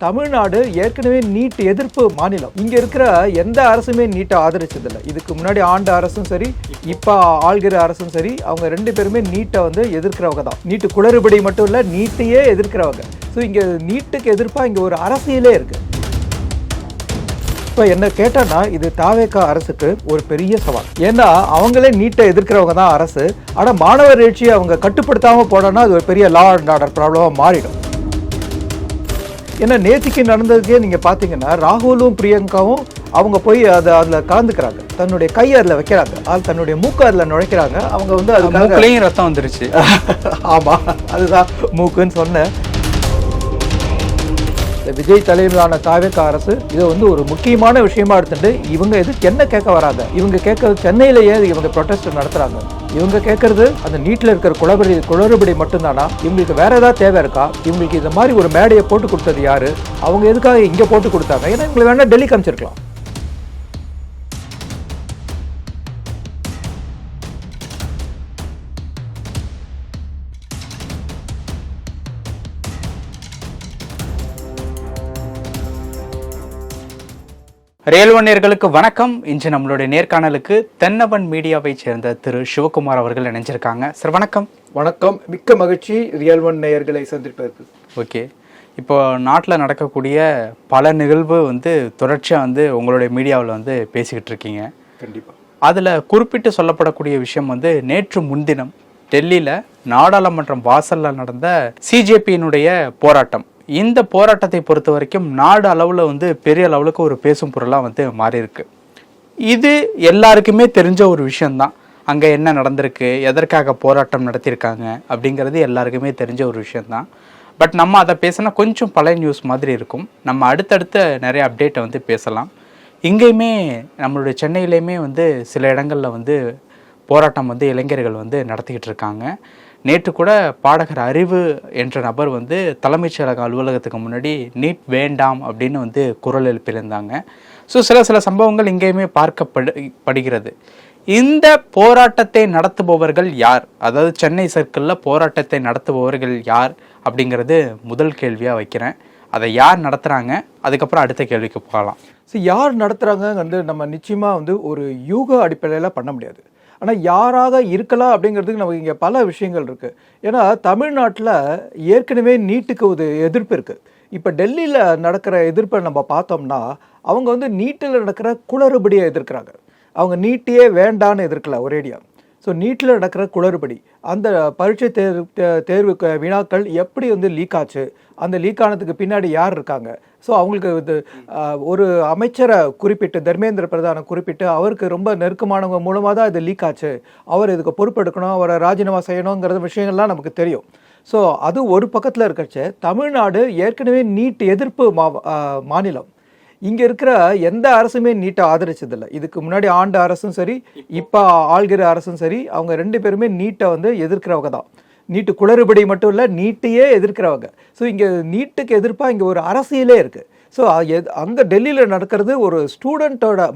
தமிழ்நாடு ஏற்கனவே நீட் எதிர்ப்பு மாநிலம். இங்க இருக்கிற எந்த அரசுமே நீட்டை ஆதரிச்சதில்லை. இதுக்கு முன்னாடி ஆண்ட அரசும் சரி, இப்ப ஆள்கிற அரசும் சரி, அவங்க ரெண்டு பேருமே நீட்டை எதிர்க்கிறவங்க தான். நீட்டு குளறுபடி மட்டும் இல்ல, நீட்டையே எதிர்க்கிறவங்க. ஸோ இங்க நீட்டுக்கு எதிர்ப்பா இங்க ஒரு அரசியலே இருக்கு. இப்போ என்ன கேட்டான்னா, இது தாவேகா அரசுக்கு ஒரு பெரிய சவால். ஏன்னா அவங்களே நீட்டை எதிர்க்கிறவங்க தான் அரசு. ஆனால் மாணவர் எழுச்சியை அவங்க கட்டுப்படுத்தாமல் போனோன்னா அது ஒரு பெரிய லா அண்ட் ஆர்டர் ப்ராப்ளமாக மாறிடும். ஏன்னா நேத்திக்கு நடந்ததுக்கே நீங்கள் பார்த்தீங்கன்னா, ராகுலும் பிரியங்காவும் அவங்க போய் அதில் கலந்துக்கிறாங்க, தன்னுடைய கை அதில் வைக்கிறாங்க, தன்னுடைய மூக்கு அதில் நுழைக்கிறாங்க. அவங்க அதுக்குள்ளேயும் ரத்தம் வந்துருச்சு. ஆமாம், அதுதான் மூக்குன்னு சொன்னேன். விஜய் தலைமையிலான தாவேகா அரசு இதை ஒரு முக்கியமான விஷயமா எடுத்துட்டு இவங்க எதுக்கு என்ன கேட்க வராங்க? இவங்க கேட்கறது சென்னையிலேயே இவங்க ப்ரொடெஸ்ட் நடத்துறாங்க. இவங்க கேட்கறது அந்த நீட்டில் இருக்கிற குளறுபடி மட்டும்தானா? இவங்களுக்கு வேற ஏதாவது தேவை இருக்கா? இவங்களுக்கு இந்த மாதிரி ஒரு மேடையை போட்டு கொடுத்தது யாரு? அவங்க எதுக்காக இங்கே போட்டு கொடுத்தாங்க? ஏன்னா இவங்களை வேணா டெல்லிக்கு அனுப்பிச்சிருக்கலாம். ரியல் ஒன் நேயர்களுக்கு வணக்கம். இன்று நம்மளுடைய நேர்காணலுக்கு தென்னவன் மீடியாவை சேர்ந்த திரு சிவகுமார் அவர்கள் இணைஞ்சிருக்காங்க. சார் வணக்கம். வணக்கம், மிக்க மகிழ்ச்சி ரியல் ஒன் நேயர்களை சந்திப்பதற்கு. ஓகே, இப்போ நாட்டில் நடக்கக்கூடிய பல நிகழ்வு தொடர்ச்சியாக உங்களுடைய மீடியாவில் பேசிக்கிட்டு இருக்கீங்க. கண்டிப்பாக. அதில் குறிப்பிட்டு சொல்லப்படக்கூடிய விஷயம் நேற்று முன்தினம் டெல்லியில் நாடாளுமன்றம் வாசலில் நடந்த சிஜேபியினுடைய போராட்டம். இந்த போராட்டத்தை பொறுத்த வரைக்கும் நாடு அளவில் பெரிய லெவலுக்கு ஒரு பேசும் பொருளாக மாறி இருக்கு. இது எல்லாருக்குமே தெரிஞ்ச ஒரு விஷயம்தான். அங்கே என்ன நடந்திருக்கு, எதற்காக போராட்டம் நடத்தியிருக்காங்க அப்படிங்கிறது எல்லாருக்குமே தெரிஞ்ச ஒரு விஷயம்தான். பட் நம்ம அதை பேசினா கொஞ்சம் பழைய நியூஸ் மாதிரி இருக்கும். நம்ம அடுத்தடுத்த நிறைய அப்டேட்டை பேசலாம். இங்கேயுமே நம்மளுடைய சென்னையிலையுமே சில இடங்களில் போராட்டம் இளைஞர்கள் நடத்திக்கிட்டு இருக்காங்க. நேற்று கூட பாடகர் அறிவு என்ற நபர் தலைமைச் செயலக அலுவலகத்துக்கு முன்னாடி நீட் வேண்டாம் அப்படின்னு குரல் எழுப்பியிருந்தாங்க. ஸோ சில சம்பவங்கள் இங்கேயுமே பார்க்கப்படுகிறது. இந்த போராட்டத்தை நடத்துபவர்கள் யார்? அதாவது சென்னை சர்க்கிளில் போராட்டத்தை நடத்துபவர்கள் யார் அப்படிங்கிறது முதல் கேள்வியாக வைக்கிறேன். அதை யார் நடத்துகிறாங்க, அதுக்கப்புறம் அடுத்த கேள்விக்கு போகலாம். ஸோ யார் நடத்துகிறாங்க நம்ம நிச்சயமாக ஒரு யூக அடிப்படையில் பண்ண முடியாது. ஆனால் யாராக இருக்கலாம் அப்படிங்கிறதுக்கு நமக்கு இங்கே பல விஷயங்கள் இருக்குது. ஏன்னா தமிழ்நாட்டில் ஏற்கனவே நீட்டுக்கு ஒரு எதிர்ப்பு இருக்குது. இப்போ டெல்லியில் நடக்கிற எதிர்ப்பை நம்ம பார்த்தோம்னா, அவங்க நீட்டில் நடக்கிற குளறுபடியை எதிர்க்கிறாங்க. அவங்க நீட்டையே வேண்டான்னு எதிர்க்கல ஒரேடியாக. ஸோ நீட்டில் நடக்கிற குளறுபடி, அந்த பரீட்சை தேர்வு வினாக்கள் எப்படி லீக் ஆச்சு, அந்த லீக் ஆனதுக்கு பின்னாடி யார் இருக்காங்க? ஸோ அவங்களுக்கு ஒரு அமைச்சரை குறிப்பிட்டு, தர்மேந்திர பிரதானை குறிப்பிட்டு, அவருக்கு ரொம்ப நெருக்கமானவங்க மூலமாக தான் இது லீக் ஆச்சு, அவர் இதுக்கு பொறுப்பெடுக்கணும், அவரை ராஜினாமா செய்யணுங்கிற விஷயங்கள்லாம் நமக்கு தெரியும். ஸோ அது ஒரு பக்கத்தில் இருக்கச்சு, தமிழ்நாடு ஏற்கனவே நீட் எதிர்ப்பு மாநிலம். இங்கே இருக்கிற எந்த அரசுமே நீட்டை ஆதரிச்சதில்லை. இதுக்கு முன்னாடி ஆண்ட அரசும் சரி, இப்போ ஆள்கிற அரசும் சரி, அவங்க ரெண்டு பேருமே நீட்டை எதிர்க்கிறவங்க தான். நீட்டு குளறுபடி மட்டும் இல்லை, நீட்டையே எதிர்க்கிறவங்க. ஸோ இங்கே நீட்டுக்கு எதிர்ப்பாக இங்கே ஒரு அரசியலே இருக்குது. ஸோ அங்கே டெல்லியில் நடக்கிறது ஒரு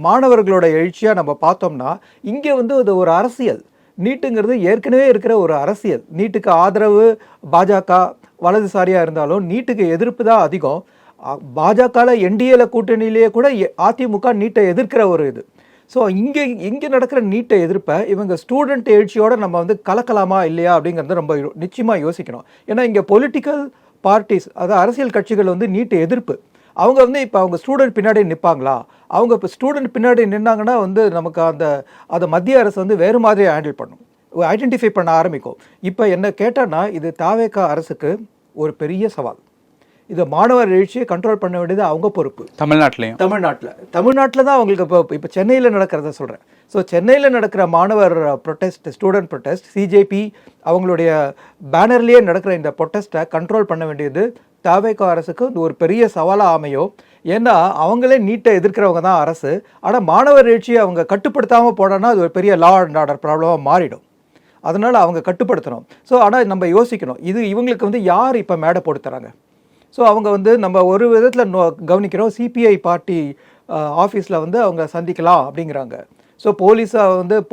மாணவர்களோட எழுச்சியாக நம்ம பார்த்தோம்னா, இங்கே அது ஒரு அரசியல். நீட்டுங்கிறது ஏற்கனவே இருக்கிற ஒரு அரசியல். நீட்டுக்கு ஆதரவு பாஜக வலதுசாரியாக இருந்தாலும் நீட்டுக்கு எதிர்ப்பு தான் அதிகம். பாஜக என்டிஏல கூட்டணியிலேயே கூட அதிமுக நீட்டை எதிர்க்கிற ஒரு இது. ஸோ இங்கே நடக்கிற நீட்டை எதிர்ப்பை இவங்க ஸ்டூடெண்ட் எழுச்சியோட நம்ம கலக்கலாமா இல்லையா அப்படிங்கிறத ரொம்ப நிச்சயமாக யோசிக்கணும். ஏன்னா இங்கே பொலிட்டிக்கல் பார்ட்டிஸ், அதாவது அரசியல் கட்சிகள் நீட்டை எதிர்ப்பு. அவங்க இப்போ அவங்க ஸ்டூடெண்ட் பின்னாடி நிற்பாங்களா? அவங்க இப்போ ஸ்டூடெண்ட் பின்னாடி நின்னாங்கன்னா நமக்கு அதை மத்திய அரசு வேறு மாதிரி ஹேண்டில் பண்ணும், ஐடென்டிஃபை பண்ண ஆரம்பிக்கும். இப்போ என்ன கேட்டான்னா, இது தாவேகா அரசுக்கு ஒரு பெரிய சவால். இதை மாணவர் எழுச்சியை கண்ட்ரோல் பண்ண வேண்டியது அவங்க பொறுப்பு. தமிழ்நாட்டில் தான் அவங்களுக்கு இப்போ சென்னையில் நடக்கிறத சொல்கிறேன். ஸோ சென்னையில் நடக்கிற மாணவர் ப்ரொட்டஸ்ட், ஸ்டூடெண்ட் ப்ரொட்டஸ்ட், சிஜேபி அவங்களுடைய பேனர்லேயே நடக்கிற இந்த ப்ரொட்டஸ்ட்டை கண்ட்ரோல் பண்ண வேண்டியது தாவேகா அரசுக்கு ஒரு பெரிய சவாலாக அமையும். ஏன்னா அவங்களே நீட்டை எதிர்க்கிறவங்க தான் அரசு. ஆனால் மாணவர் எழுச்சியை அவங்க கட்டுப்படுத்தாமல் போனோன்னா அது ஒரு பெரிய லா அண்ட் ஆர்டர் ப்ராப்ளமாக மாறிடும். அதனால் அவங்க கட்டுப்படுத்தணும். ஸோ ஆனால் நம்ம யோசிக்கணும், இது இவங்களுக்கு யார் இப்போ மேடை போட்டு தராங்க? ஸோ அவங்க நம்ம ஒரு விதத்தில் கவனிக்கிறோம், சிபிஐ பார்ட்டி ஆஃபீஸில் அவங்க சந்திக்கலாம் அப்படிங்கிறாங்க. ஸோ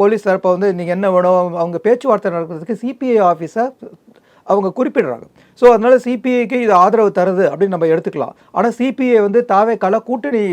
போலீஸ் தரப்பை நீங்கள் என்ன வேணும், அவங்க பேச்சுவார்த்தை நடக்கிறதுக்கு சிபிஐ ஆஃபீஸை அவங்க குறிப்பிடுறாங்க. ஸோ அதனால சிபிஐக்கு இது ஆதரவு தருது அப்படின்னு நம்ம எடுத்துக்கலாம். ஆனால் சிபிஐ வந்து தாவேக்கால கூட்டணி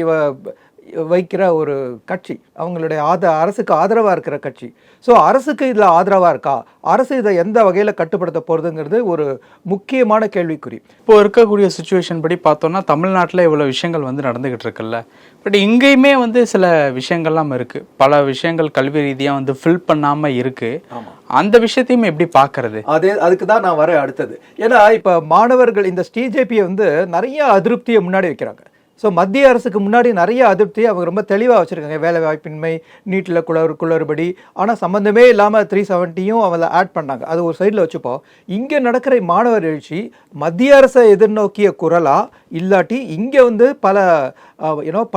வைக்கிற ஒரு கட்சி, அவங்களுடைய அரசுக்கு ஆதரவாக இருக்கிற கட்சி. ஸோ அரசுக்கு இதில் ஆதரவாக இருக்கா, அரசு இதை எந்த வகையில் கட்டுப்படுத்த போகிறதுங்கிறது ஒரு முக்கியமான கேள்விக்குறி. இப்போ இருக்கக்கூடிய சுச்சுவேஷன் படி பார்த்தோம்னா தமிழ்நாட்டில் இவ்வளோ விஷயங்கள் வந்து நடந்துகிட்டு இருக்குல்ல, பட் இங்கேயுமே வந்து சில விஷயங்கள்லாம் இருக்குது. பல விஷயங்கள் கல்வி ரீதியாக வந்து ஃபில் பண்ணாமல் இருக்குது. அந்த விஷயத்தையும் எப்படி பார்க்கறது? அதுக்கு தான் நான் வரேன் அடுத்தது. ஏன்னா இப்போ மாணவர்கள் இந்த சிஜேபியை வந்து நிறைய அதிருப்தியை முன்னாடி வைக்கிறாங்க. ஸோ மத்திய அரசுக்கு முன்னாடி நிறைய அதிருப்தியை அவங்க ரொம்ப தெளிவாக வச்சுருக்காங்க. வேலை வாய்ப்பின்மை, நீட்டில் குளறுபடி, ஆனால் சம்மந்தமே இல்லாமல் 370யும் அவங்கள ஆட் பண்ணாங்க. அது ஒரு சைடில் வச்சுப்போம். இங்கே நடக்கிற மாணவர் எழுச்சி மத்திய அரசை எதிர்நோக்கிய குரலா, இல்லாட்டி இங்கே வந்து பல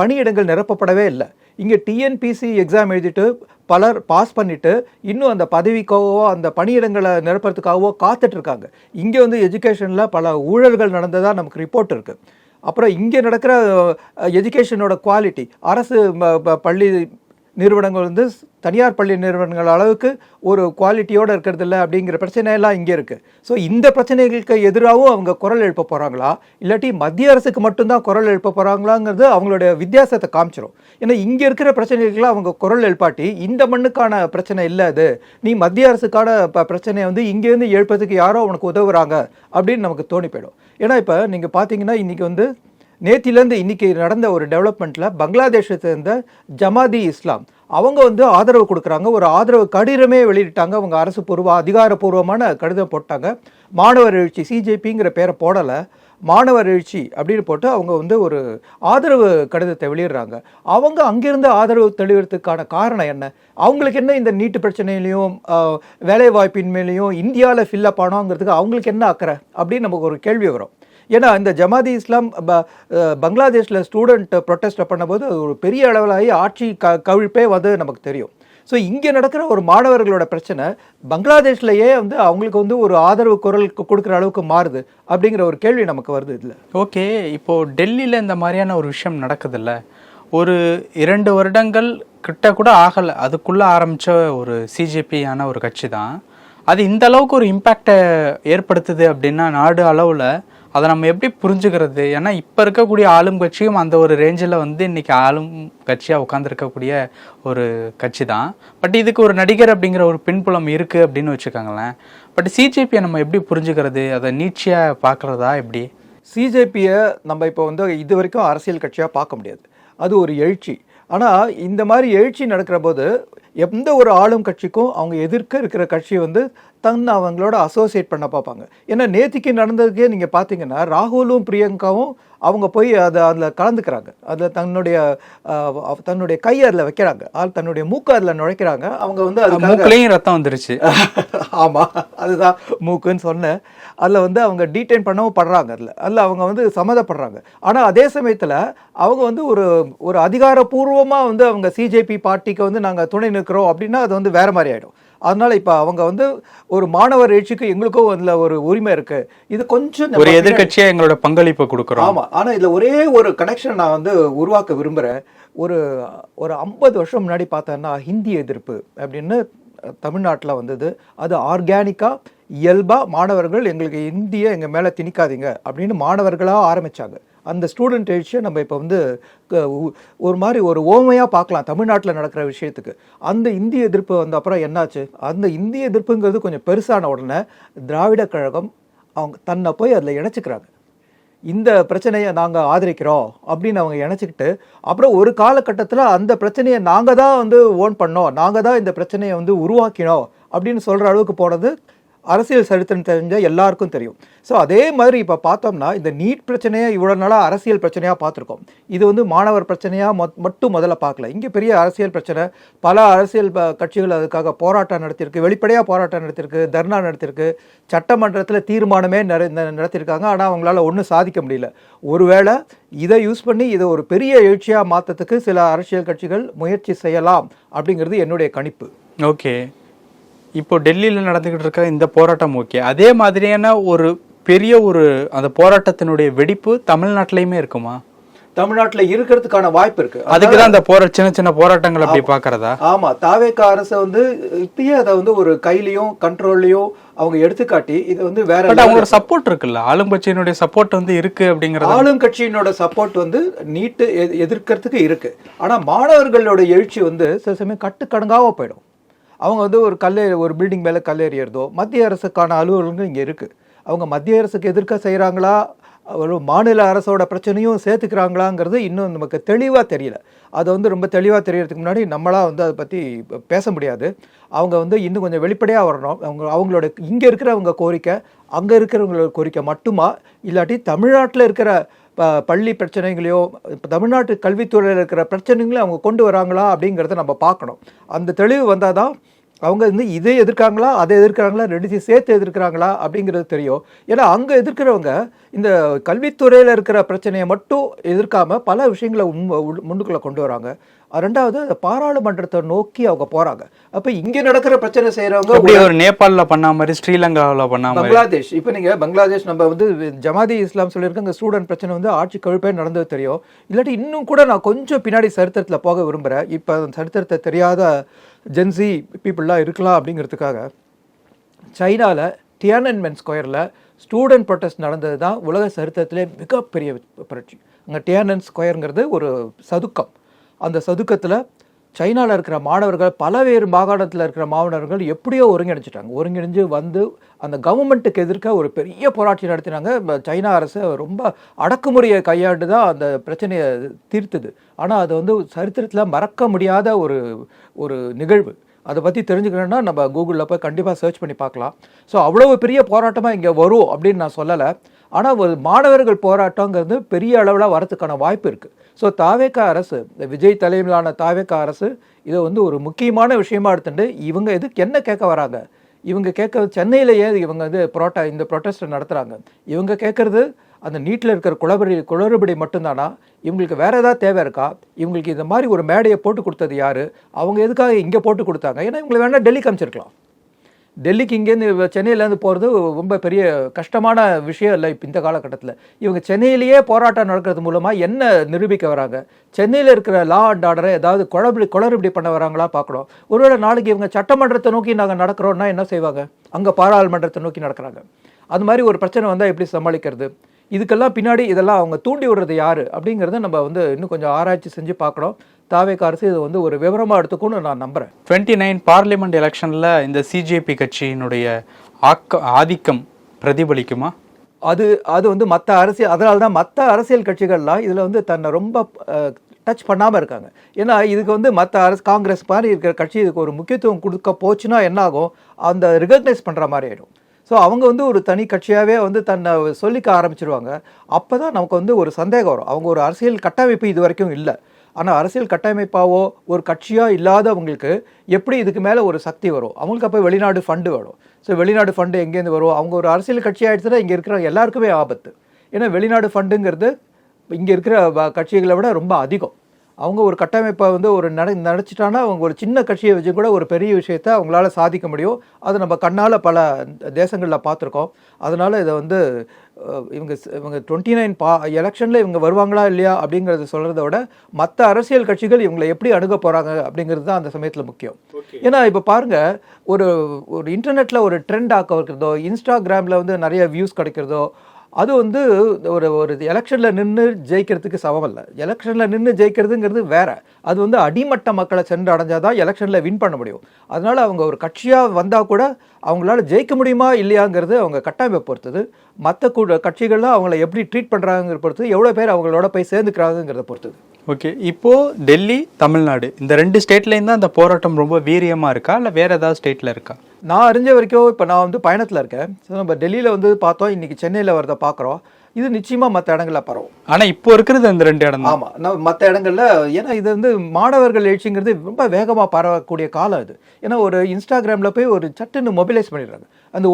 பணியிடங்கள் நிரப்பப்படவே இல்லை. இங்கே டிஎன்பிசி எக்ஸாம் எழுதிட்டு பலர் பாஸ் பண்ணிவிட்டு இன்னும் அந்த பதவிக்காகவோ அந்த பணியிடங்களை நிரப்புறதுக்காகவோ காத்துட்ருக்காங்க. இங்கே வந்து எஜுகேஷனில் பல ஊழல்கள் நடந்ததாக நமக்கு ரிப்போர்ட் இருக்குது. அப்புறம் இங்கே நடக்கிற எஜுகேஷனோட குவாலிட்டி, அரசு பள்ளி நிறுவனங்கள் வந்து தனியார் பள்ளி நிறுவனங்கள் அளவுக்கு ஒரு குவாலிட்டியோடு இருக்கிறது இல்லை அப்படிங்கிற பிரச்சனையெல்லாம் இங்கே இருக்குது. ஸோ இந்த பிரச்சனைகளுக்கு எதிராகவும் அவங்க குரல் எழுப்ப போகிறாங்களா, இல்லாட்டி மத்திய அரசுக்கு மட்டும்தான் குரல் எழுப்ப போகிறாங்களாங்கிறது அவங்களுடைய வித்தியாசத்தை காமிச்சிடும். ஏன்னா இங்கே இருக்கிற பிரச்சனைகள்லாம் அவங்க குரல் எழுப்பாட்டி இந்த மண்ணுக்கான பிரச்சனை இல்லை, அது நீ மத்திய அரசுக்கான பிரச்சனையை வந்து இங்கேருந்து எழுப்பதுக்கு யாரோ உனக்கு உதவுறாங்க அப்படின்னு நமக்கு தோணி போயிடும். ஏன்னா இப்போ நீங்கள் பார்த்தீங்கன்னா இன்றைக்கி வந்து நேத்திலேருந்து இன்றைக்கி நடந்த ஒரு டெவலப்மெண்ட்டில் பங்களாதேஷை சேர்ந்த ஜமாதி இஸ்லாம் அவங்க வந்து ஆதரவு கொடுக்குறாங்க. ஒரு ஆதரவு கடிதமே வெளியிட்டாங்க. அவங்க அரசு அதிகாரப்பூர்வமான கடிதம் போட்டாங்க. மாணவர் எழுச்சி, சிஜேபிங்கிற பேரை போடலை, மாணவர் எழுச்சி அப்படின்னு போட்டு அவங்க வந்து ஒரு ஆதரவு கடிதத்தை வெளியிடுறாங்க. அவங்க அங்கிருந்து ஆதரவு தெளிவதற்கான காரணம் என்ன? அவங்களுக்கு என்ன இந்த நீட்டு பிரச்சனையிலையும் வேலைவாய்ப்பின்மையிலையும் இந்தியாவில் ஃபில்லப் ஆனோங்கிறதுக்கு அவங்களுக்கு என்ன அக்கறை அப்படின்னு நமக்கு ஒரு கேள்வி வரும். ஏன்னா இந்த ஜமாதி இஸ்லாம் பங்களாதேஷில் ஸ்டூடெண்ட் ப்ரொட்டஸ்ட் பண்ணும்போது ஒரு பெரிய அளவிலாகி ஆட்சி கவிழ்ப்பே வந்து நமக்கு தெரியும். ஸோ இங்கே நடக்கிற ஒரு மாணவர்களோட பிரச்சனை பங்களாதேஷ்லேயே வந்து அவங்களுக்கு வந்து ஒரு ஆதரவு குரல் கொடுக்குற அளவுக்கு மாறுது அப்படிங்கிற ஒரு கேள்வி நமக்கு வருது இதில். ஓகே, இப்போது டெல்லியில் இந்த மாதிரியான ஒரு விஷயம் நடக்குதுல்ல, ஒரு 2 வருடங்கள் கிட்ட கூட ஆகலை, அதுக்குள்ளே ஆரம்பித்த ஒரு சிஜேபியான ஒரு கட்சி தான் அது இந்த அளவுக்கு ஒரு இம்பேக்டை ஏற்படுத்துது அப்படின்னா நாடு அளவில் அதை நம்ம எப்படி புரிஞ்சுக்கிறது? ஏன்னா இப்போ இருக்கக்கூடிய ஆளும் கட்சியும் அந்த ஒரு ரேஞ்சில் வந்து இன்றைக்கி ஆளும் கட்சியாக உட்காந்துருக்கக்கூடிய ஒரு கட்சி தான். பட் இதுக்கு ஒரு நடிகர் அப்படிங்கிற ஒரு பின்புலம் இருக்குது அப்படின்னு வச்சுக்கோங்களேன். பட் சிஜேபியை நம்ம எப்படி புரிஞ்சுக்கிறது? அதை நீட்சியாக பார்க்குறதா எப்படி? சிஜேபியை நம்ம இப்போ வந்து இது வரைக்கும் அரசியல் கட்சியாக பார்க்க முடியாது. அது ஒரு எழுச்சி. ஆனால் இந்த மாதிரி எழுச்சி நடக்கிற போது எந்த ஒரு ஆளும் கட்சிக்கும் அவங்க எதிர்க்க இருக்கிற கட்சியை வந்து அவங்களோட அசோசியேட் பண்ண பார்ப்பாங்க. ஏன்னா நேத்திக்கு நடந்ததுக்கே நீங்கள் பார்த்தீங்கன்னா ராகுலும் பிரியங்காவும் அவங்க போய் அதில் கலந்துக்கிறாங்க. அதில் தன்னுடைய கையை அதில் வைக்கிறாங்க, தன்னுடைய மூக்கு அதில் நுழைக்கிறாங்க. அவங்க வந்து அது மூக்குலையும் ரத்தம் வந்துருச்சு. ஆமாம், அதுதான் மூக்குன்னு சொன்னேன். அதில் வந்து அவங்க டீடைன் பண்ணவும் படுறாங்க. அதில் அவங்க வந்து சம்மதப்படுறாங்க. ஆனால் அதே சமயத்தில் அவங்க வந்து ஒரு அதிகாரப்பூர்வமாக வந்து அவங்க சிஜேபி பார்ட்டிக்கு வந்து நாங்கள் துணை நிற்கிறோம் அப்படின்னா அது வந்து வேறு மாதிரி ஆகிடும். அதனால் இப்போ அவங்க வந்து ஒரு மாணவர் எழுச்சிக்கு எங்களுக்கும் அதில் ஒரு உரிமை இருக்குது, இது கொஞ்சம் ஒரு எதிர்கட்சியாக எங்களோட பங்களிப்பை கொடுக்குறோம். ஆமாம், ஆனால் இதில் ஒரே ஒரு கனெக்ஷன் நான் வந்து உருவாக்க விரும்புகிறேன். ஒரு 50 வருஷம் முன்னாடி பார்த்தோன்னா ஹிந்தி எதிர்ப்பு அப்படின்னு தமிழ்நாட்டில் வந்தது. அது ஆர்கானிக்காக இயல்பாக மாணவர்கள் எங்களுக்கு இந்தியை எங்கள் மேலே திணிக்காதீங்க அப்படின்னு மாணவர்களாக ஆரம்பித்தாங்க. அந்த ஸ்டூடெண்ட் எழுச்சியை நம்ம இப்போ வந்து ஒரு மாதிரி ஒரு ஓமையாக பார்க்கலாம் தமிழ்நாட்டில் நடக்கிற விஷயத்துக்கு. அந்த இந்திய எதிர்ப்பு வந்த அப்புறம் என்னாச்சு? அந்த இந்திய எதிர்ப்புங்கிறது கொஞ்சம் பெருசான உடனே திராவிட கழகம் அவங்க தன்னை போய் அதில் இணைச்சிக்கிறாங்க. இந்த பிரச்சனையை நாங்கள் ஆதரிக்கிறோம் அப்படின்னு அவங்க இணைச்சிக்கிட்டு அப்புறம் ஒரு காலகட்டத்தில் அந்த பிரச்சனையை நாங்கள் தான் வந்து ஓன் பண்ணோம், நாங்கள் தான் இந்த பிரச்சனையை வந்து உருவாக்கினோம் அப்படின்னு சொல்கிற அளவுக்கு போனது அரசியல் சரித்திரம் தெரிஞ்ச எல்லாருக்கும் தெரியும். ஸோ அதே மாதிரி இப்போ பார்த்தோம்னா இந்த நீட் பிரச்சனையை இவ்வளோ நாளாக அரசியல் பிரச்சனையாக பார்த்துருக்கோம். இது வந்து மாணவர் பிரச்சனையாக மட்டும் முதல்ல பார்க்கல. இங்கே பெரிய அரசியல் பிரச்சனை, பல அரசியல் கட்சிகள் அதுக்காக போராட்டம் நடத்தியிருக்கு, வெளிப்படையாக போராட்டம் நடத்தியிருக்கு, தர்ணா நடத்தியிருக்கு, சட்டமன்றத்தில் தீர்மானமே நடத்தியிருக்காங்க. ஆனால் அவங்களால ஒன்றும் சாதிக்க முடியல. ஒருவேளை இதை யூஸ் பண்ணி இதை ஒரு பெரிய எழுச்சியாக மாற்றத்துக்கு சில அரசியல் கட்சிகள் முயற்சி செய்யலாம் அப்படிங்கிறது என்னுடைய கணிப்பு. ஓகே, இப்போ டெல்லியில் நடந்துக்கிட்டு இருக்க இந்த போராட்டம் ஓகே, அதே மாதிரியான ஒரு பெரிய அந்த போராட்டத்தினுடைய வெடிப்பு தமிழ்நாட்டிலையுமே இருக்குமா? தமிழ்நாட்டுல இருக்கிறதுக்கான வாய்ப்பு இருக்கு. அதுக்குதான் அந்த சின்ன சின்ன போராட்டங்கள் அப்படி பாக்குறதா? ஆமா, தாவேகா அரசு வந்து இப்பயே அதை வந்து ஒரு கையிலயும் கண்ட்ரோல்லயும் அவங்க எடுத்துக்காட்டி இது வந்து வேற அவங்களோட சப்போர்ட் இருக்குல்ல, ஆளுங்கட்சியினுடைய சப்போர்ட் வந்து இருக்கு அப்படிங்கறது. ஆளுங்கட்சியினோட சப்போர்ட் வந்து நீட்டு எதிர்க்கிறதுக்கு இருக்கு. ஆனா மாணவர்களோட எழுச்சி வந்து சில சமயம் கட்டுக்கடங்காம போயிடும். அவங்க வந்து ஒரு பில்டிங் மேல கல்லேறியறதோ, மத்திய அரசுக்கான அலுவலகங்கள் இங்க இருக்கு. அவங்க மத்திய அரசுக்கு எதிர்க்க செய்யறாங்களா, ஒரு மாநில அரசோட பிரச்சனையும் சேர்த்துக்கிறாங்களாங்கிறது இன்னும் நமக்கு தெளிவாக தெரியல. அது வந்து ரொம்ப தெளிவாக தெரியறதுக்கு முன்னாடி நம்மளா வந்து அதை பற்றி பேச முடியாது. அவங்க வந்து இன்னும் கொஞ்சம் வெளிப்படையாக வரணும். அவங்களோட இங்கே இருக்கிறவங்க கோரிக்கை அங்கே இருக்கிறவங்களோட கோரிக்கை மட்டுமா, இல்லாட்டி தமிழ்நாட்டில் இருக்கிற பள்ளி பிரச்சனைகளையோ தமிழ்நாட்டு கல்வித்துறையில் இருக்கிற பிரச்சனைகளையும் அவங்க கொண்டு வராங்களா அப்படிங்கிறத நம்ம பார்க்கணும். அந்த தெளிவு வந்தால் தான் அவங்க வந்து இதை எதிர்க்காங்களா அதை எதிர்க்கிறாங்களா ரெண்டுத்தையும் சேர்த்து எதிர்க்கிறாங்களா அப்படிங்கிறது தெரியும். ஏன்னா அங்கே எதிர்க்கிறவங்க இந்த கல்வித்துறையில் இருக்கிற பிரச்சனையை மட்டும் எதிர்க்காம பல விஷயங்களை முன்னுக்குள்ளே கொண்டு வராங்க. ரெண்டாவது பாராளுமன்றத்தை நோக்கி அவங்க போறாங்க. அப்ப இங்க நடக்கிற பிரச்சனை செய்யறவங்க ஒரு நேபாளில பண்ண மாதிரி, ஸ்ரீலங்காவில் பண்ண மாதிரி, பங்களாதேஷ். இப்ப நீங்க பங்களாதேஷ் நம்ம வந்து ஜமாதி இஸ்லாம் சொல்லியிருக்க ஸ்டூடெண்ட் பிரச்சனை வந்து ஆட்சி கவிழ்ப்பே நடந்தது தெரியும். இல்லாட்டி இன்னும் கூட நான் கொஞ்சம் பின்னாடி சரித்திரத்தில் போக விரும்புகிறேன். இப்போ சரித்திரத்தை தெரியாத ஜென்சி பீப்புளெலாம் இருக்கலாம் அப்படிங்கிறதுக்காக சைனாவில் டியானன்மென் ஸ்கொயரில் ஸ்டூடெண்ட் ப்ரொட்டஸ்ட் நடந்தது தான் உலக சரித்திரத்திலே மிகப்பெரிய புரட்சி. அங்கே டியானன் ஸ்கொயருங்கிறது ஒரு சதுக்கம். அந்த சதுக்கத்தில் சைனாவில் இருக்கிற மாணவர்கள், பலவேறு மாகாணத்தில் இருக்கிற மாணவர்கள் எப்படியோ ஒருங்கிணைஞ்சு வந்து அந்த கவர்மெண்ட்டுக்கு எதிர்க்க ஒரு பெரிய போராட்சி நடத்தினாங்க. சைனா அரசு ரொம்ப அடக்குமுறையை கையாண்டு தான் அந்த பிரச்சனையை தீர்த்துது. ஆனால் அது வந்து சரித்திரத்தில் மறக்க முடியாத ஒரு நிகழ்வு. அதை பற்றி தெரிஞ்சுக்கணுன்னா நம்ம கூகுளில் போய் கண்டிப்பாக சர்ச் பண்ணி பார்க்கலாம். ஸோ அவ்வளோ பெரிய போராட்டமாக இங்கே வரும் அப்படின்னு நான் சொல்லலை. ஆனால் ஒரு மாணவர்கள் போராட்டங்கிறது பெரிய அளவில் வரத்துக்கான வாய்ப்பு இருக்குது. ஸோ தாவேகா அரசு, விஜய் தலைமையிலான தாவேகா அரசு இதை வந்து ஒரு முக்கியமான விஷயமா எடுத்துட்டு இவங்க எதுக்கு என்ன கேட்க வராங்க, இவங்க கேட்க சென்னையிலேயே இவங்க வந்து இந்த ப்ரொட்டஸ்ட்டை நடத்துகிறாங்க. இவங்க கேட்குறது அந்த நீட்டில் இருக்கிற குளறுபடி மட்டும்தானா, இவங்களுக்கு வேறு ஏதாவது தேவை இருக்கா, இவங்களுக்கு இந்த மாதிரி ஒரு மேடையை போட்டு கொடுத்தது யார், அவங்க எதுக்காக இங்கே போட்டு கொடுத்தாங்க? ஏன்னா இவங்களை வேணால் டெல்லிக்கு அனுப்பிச்சிருக்கலாம். டெல்லிக்கு இங்கேருந்து சென்னையிலேருந்து போகிறது ரொம்ப பெரிய கஷ்டமான விஷயம் இல்லை. இப்போ இந்த காலகட்டத்தில் இவங்க சென்னையிலேயே போராட்டம் நடக்கிறது மூலமாக என்ன நிரூபிக்க வராங்க? சென்னையில் இருக்கிற லா அண்ட் ஆர்டரை ஏதாவது குளறுபடி பண்ண வராங்களா பார்க்கணும். ஒருவேளை நாளைக்கு இவங்க சட்டமன்றத்தை நோக்கி நாங்கள் நடக்கிறோன்னா என்ன செய்வாங்க? அங்கே பாராளுமன்றத்தை நோக்கி நடக்கிறாங்க. அது மாதிரி ஒரு பிரச்சனை வந்தால் எப்படி சமாளிக்கிறது? இதுக்கெல்லாம் பின்னாடி இதெல்லாம் அவங்க தூண்டி விடுறது யார் அப்படிங்கிறத நம்ம வந்து இன்னும் கொஞ்சம் ஆராய்ச்சி செஞ்சு பார்க்கணும். தாவேகா அரசு இது வந்து ஒரு விவரமாக எடுத்துக்கும்னு நான் நம்புகிறேன். 29 பார்லிமெண்ட் எலெக்ஷனில் இந்த சிஜேபி கட்சியினுடைய ஆதிக்கம் பிரதிபலிக்குமா? அது வந்து மற்ற அரசியல், அதனால தான் மற்ற அரசியல் கட்சிகள்லாம் இதில் வந்து தன்னை ரொம்ப டச் பண்ணாமல் இருக்காங்க. ஏன்னா இதுக்கு வந்து மற்ற காங்கிரஸ் மாதிரி இருக்கிற கட்சி இதுக்கு ஒரு முக்கியத்துவம் கொடுக்க போச்சுன்னா என்ன ஆகும், அந்த ரிகக்னைஸ் பண்ணுற மாதிரி ஆகிடும். ஸோ அவங்க வந்து ஒரு தனி கட்சியாகவே வந்து தன்னை சொல்லிக்க ஆரம்பிச்சிருவாங்க. அப்போ தான் நமக்கு வந்து ஒரு சந்தேகம் வரும். அவங்க ஒரு அரசியல் கட்டமைப்பு இது வரைக்கும் இல்லை. ஆனால் அரசியல் கட்டமைப்பாவோ ஒரு கட்சியாக இல்லாதவங்களுக்கு எப்படி இதுக்கு மேலே ஒரு சக்தி வரும்? அவங்களுக்கு அப்போ வெளிநாடு ஃபண்டு வேணும். ஸோ வெளிநாடு ஃபண்டு எங்கேருந்து வரும்? அவங்க ஒரு அரசியல் கட்சி ஆகிடுச்சுன்னா இங்கே இருக்கிற எல்லாருக்குமே ஆபத்து. ஏன்னா வெளிநாடு ஃபண்டுங்கிறது இங்கே இருக்கிற கட்சிகளை விட ரொம்ப அதிகம். அவங்க ஒரு கட்டமைப்பை வந்து ஒரு நினச்சிட்டாங்கன்னா அவங்க ஒரு சின்ன கட்சியை வச்சு கூட ஒரு பெரிய விஷயத்தை அவங்களால சாதிக்க முடியும். அது நம்ம கண்ணால் பல தேசங்களில் பார்த்துருக்கோம். அதனால் இதை வந்து இவங்க 29 எலெக்ஷனில் இவங்க வருவாங்களா இல்லையா அப்படிங்கிறத சொல்கிறத விட மற்ற அரசியல் கட்சிகள் இவங்களை எப்படி அணுக போகிறாங்க அப்படிங்கிறது தான் அந்த சமயத்தில் முக்கியம். ஏன்னா இப்போ பாருங்கள், ஒரு இன்டர்நெட்டில் ஒரு ட்ரெண்ட் ஆக்க வைக்கிறதோ, இன்ஸ்டாகிராமில் வந்து நிறைய வியூஸ் கிடைக்கிறதோ, அது வந்து ஒரு எலெக்ஷனில் நின்று ஜெயிக்கிறதுக்கு சமம் இல்லை. எலெக்ஷனில் நின்று ஜெயிக்கிறதுங்கிறது வேற. அது வந்து அடிமட்ட மக்களை சென்று அடைஞ்சால் தான் எலெக்ஷனில் வின் பண்ண முடியும். அதனால் அவங்க ஒரு கட்சியாக வந்தால் கூட அவங்களால ஜெயிக்க முடியுமா இல்லையாங்கிறது அவங்க கட்டமைப்பை பொறுத்தது. மற்ற கட்சிகள்லாம் அவங்கள எப்படி ட்ரீட் பண்ணுறாங்கிறத பொறுத்து, எவ்வளோ பேர் அவங்களோட போய் சேர்ந்துக்கிறாங்கிறத பொறுத்தது. ஓகே, இப்போது டெல்லி, தமிழ்நாடு இந்த 2 ஸ்டேட்லேயும் தான் இந்த போராட்டம் ரொம்ப வீரியமாக இருக்கா, இல்லை வேறு ஏதாவது ஸ்டேட்டில் இருக்கா? நான் அறிஞ்ச வரைக்கும் இப்போ நான் வந்து பயணத்தில் இருக்கேன். ஸோ நம்ம டெல்லியில் வந்து பார்த்தோம், இன்றைக்கி சென்னையில் வரதை பார்க்குறோம். இது நிச்சயமாக மற்ற இடங்களில் பரவும். ஆனால் இப்போ இருக்கிறது அந்த 2 இடம் தான். ஆமாம், நம்ம மற்ற இடங்களில், ஏன்னா இது வந்து மாணவர்கள் எழுச்சிங்கிறது ரொம்ப வேகமாக பரவக்கூடிய காலம் இது. ஏன்னா ஒரு இன்ஸ்டாகிராமில் போய் ஒரு சட்டுன்னு மொபிலைஸ் பண்ணிடுறாங்க. அந்த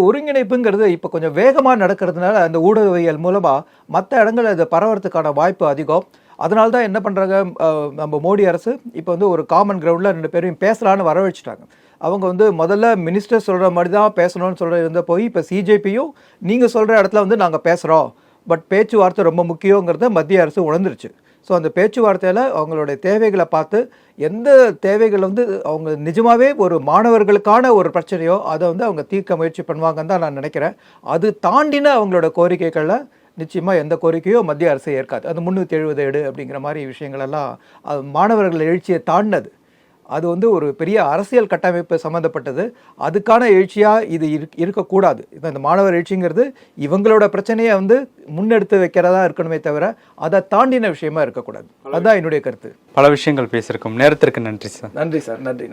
ஒருங்கிணைப்புங்கிறது இப்போ கொஞ்சம் வேகமாக நடக்கிறதுனால அந்த ஊடகவியல் மூலமாக மற்ற இடங்களில் இதை பரவறதுக்கான வாய்ப்பு அதிகம். அதனால தான் என்ன பண்ணுறாங்க, நம்ம மோடி அரசு இப்போ வந்து ஒரு காமன் கிரவுண்டில் 2 பேரையும் பேசலான்னு வரவழைச்சிட்டாங்க. அவங்க வந்து முதல்ல மினிஸ்டர் சொல்கிற மாதிரி தான் பேசணும்னு இருந்த போய் இப்போ சிஜேபியும் நீங்கள் சொல்கிற இடத்துல வந்து நாங்கள் பேசுகிறோம், பட் பேச்சுவார்த்தை ரொம்ப முக்கியங்கிறத மத்திய அரசு உணர்ந்துருச்சு. ஸோ அந்த பேச்சுவார்த்தையில் அவங்களுடைய தேவைகளை பார்த்து எந்த தேவைகள் வந்து அவங்க நிஜமாகவே ஒரு மாணவர்களுக்கான ஒரு பிரச்சனையோ அதை வந்து அவங்க தீர்க்க முயற்சி பண்ணுவாங்கன்னு தான் நான் நினைக்கிறேன். அது தாண்டின அவங்களோட கோரிக்கைகளில் நிச்சயமாக எந்த கோரிக்கையோ மத்திய அரசு ஏற்காது. அது 370 எடு அப்படிங்கிற மாதிரி விஷயங்களெல்லாம் அது மாணவர்கள் எழுச்சியை தாண்டினது. அது வந்து ஒரு பெரிய அரசியல் கட்டமைப்பு சம்மந்தப்பட்டது. அதுக்கான எழுச்சியாக இது இருக்கக்கூடாது. இந்த மாணவர் எழுச்சிங்கிறது இவங்களோட பிரச்சனையை வந்து முன்னெடுத்து வைக்கிறதா இருக்கணுமே தவிர அதை தாண்டின விஷயமா இருக்கக்கூடாது. அதுதான் என்னுடைய கருத்து. பல விஷயங்கள் பேசியிருக்கோம். நேரத்திற்கு நன்றி சார். நன்றி சார். நன்றி.